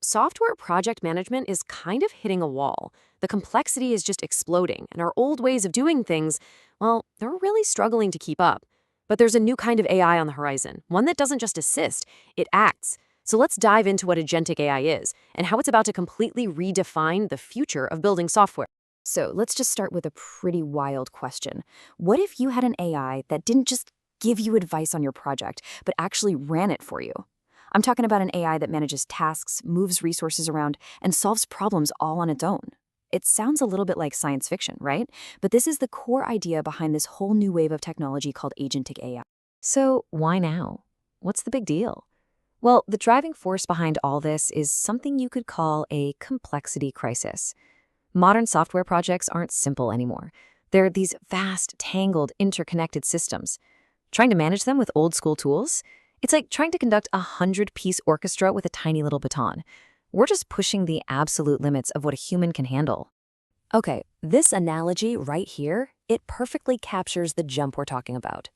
Software project management is kind of hitting a wall. The complexity is just exploding, and our old ways of doing things, well, they're really struggling to keep up. But there's a new kind of AI on the horizon, one that doesn't just assist, it acts. So let's dive into what agentic AI is and how it's about to completely redefine the future of building software. So let's just start with a pretty wild question. What if you had an AI that didn't just give you advice on your project, but actually ran it for you? I'm talking about an AI that manages tasks, moves resources around, and solves problems all on its own. It sounds a little bit like science fiction, right? But this is the core idea behind this whole new wave of technology called Agentic AI. So, why now? What's the big deal? Well, the driving force behind all this is something you could call a complexity crisis. Modern software projects aren't simple anymore. They're these vast, tangled, interconnected systems. Trying to manage them with old school tools? It's like trying to conduct a 100-piece orchestra with a tiny little baton. We're just pushing the absolute limits of what a human can handle. Okay, this analogy right here, it perfectly captures the jump we're talking about.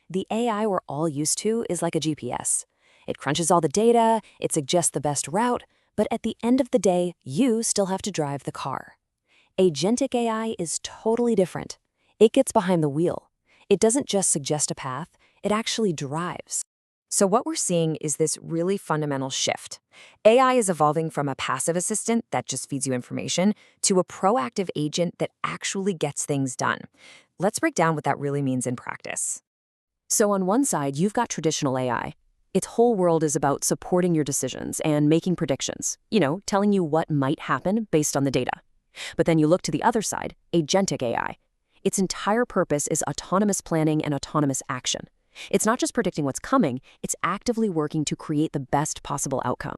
The AI we're all used to is like a GPS. It crunches all the data, it suggests the best route, but at the end of the day, you still have to drive the car. Agentic AI is totally different. It gets behind the wheel. It doesn't just suggest a path, it actually drives. So what we're seeing is this really fundamental shift. AI is evolving from a passive assistant that just feeds you information to a proactive agent that actually gets things done. Let's break down what that really means in practice. So on one side, you've got traditional AI. Its whole world is about supporting your decisions and making predictions, telling you what might happen based on the data. But then you look to the other side, agentic AI. Its entire purpose is autonomous planning and autonomous action. It's not just predicting what's coming, it's actively working to create the best possible outcome.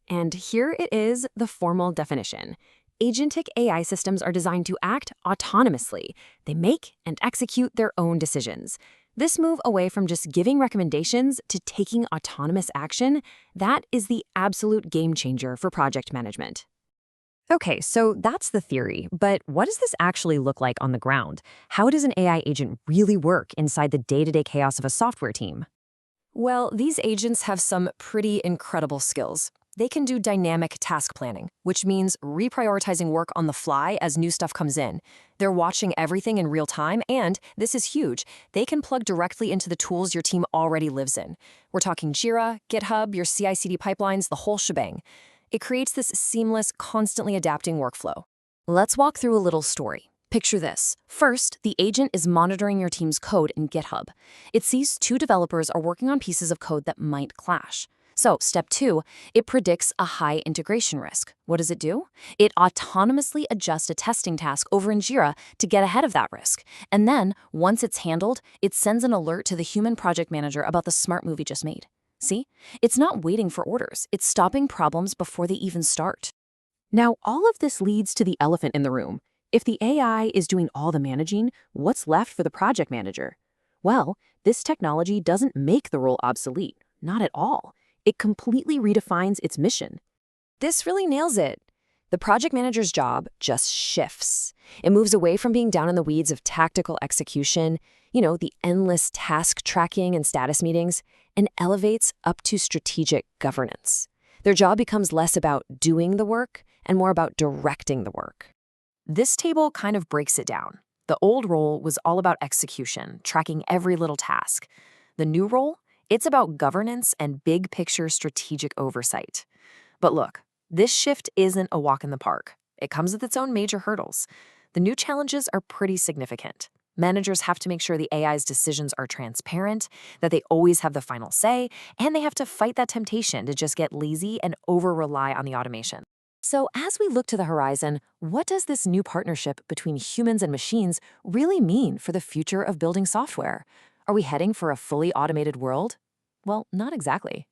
And here it is, the formal definition. Agentic AI systems are designed to act autonomously. They make and execute their own decisions. This move away from just giving recommendations to taking autonomous action, that is the absolute game changer for project management. Okay, so that's the theory, but what does this actually look like on the ground? How does an AI agent really work inside the day-to-day chaos of a software team? Well, these agents have some pretty incredible skills. They can do dynamic task planning, which means reprioritizing work on the fly as new stuff comes in. They're watching everything in real time, and this is huge, they can plug directly into the tools your team already lives in. We're talking Jira, GitHub, your CI/CD pipelines, the whole shebang. It creates this seamless, constantly adapting workflow. Let's walk through a little story. Picture this. First, the agent is monitoring your team's code in GitHub. It sees two developers are working on pieces of code that might clash. So, step 2, it predicts a high integration risk. What does it do? It autonomously adjusts a testing task over in Jira to get ahead of that risk. And then, once it's handled, it sends an alert to the human project manager about the smart move he just made. See? It's not waiting for orders. It's stopping problems before they even start. Now, all of this leads to the elephant in the room. If the AI is doing all the managing, what's left for the project manager? Well, this technology doesn't make the role obsolete. Not at all. It completely redefines its mission. This really nails it. The project manager's job just shifts. It moves away from being down in the weeds of tactical execution, the endless task tracking and status meetings, and elevates up to strategic governance. Their job becomes less about doing the work and more about directing the work. This table kind of breaks it down. The old role was all about execution, tracking every little task. The new role, it's about governance and big picture strategic oversight. But look, this shift isn't a walk in the park. It comes with its own major hurdles. The new challenges are pretty significant. Managers have to make sure the AI's decisions are transparent, that they always have the final say, and they have to fight that temptation to just get lazy and over-rely on the automation. So as we look to the horizon, what does this new partnership between humans and machines really mean for the future of building software? Are we heading for a fully automated world? Well, not exactly.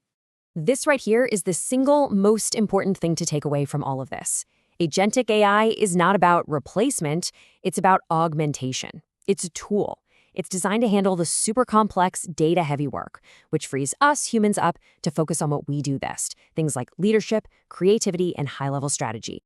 This right here is the single most important thing to take away from all of this. Agentic AI is not about replacement, it's about augmentation. It's a tool. It's designed to handle the super complex, data-heavy work, which frees us humans up to focus on what we do best, things like leadership, creativity, and high-level strategy.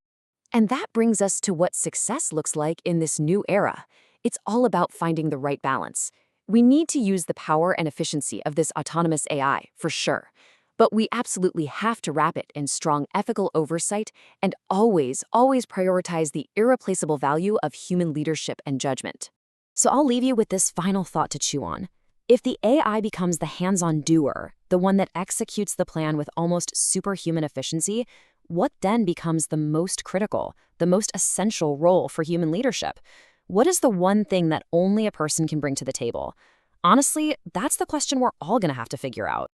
And that brings us to what success looks like in this new era. It's all about finding the right balance. We need to use the power and efficiency of this autonomous AI, for sure. But we absolutely have to wrap it in strong ethical oversight and always prioritize the irreplaceable value of human leadership and judgment. So I'll leave you with this final thought to chew on. If the AI becomes the hands-on doer, the one that executes the plan with almost superhuman efficiency, what then becomes the most critical, the most essential role for human leadership? What is the one thing that only a person can bring to the table? Honestly, that's the question we're all going to have to figure out.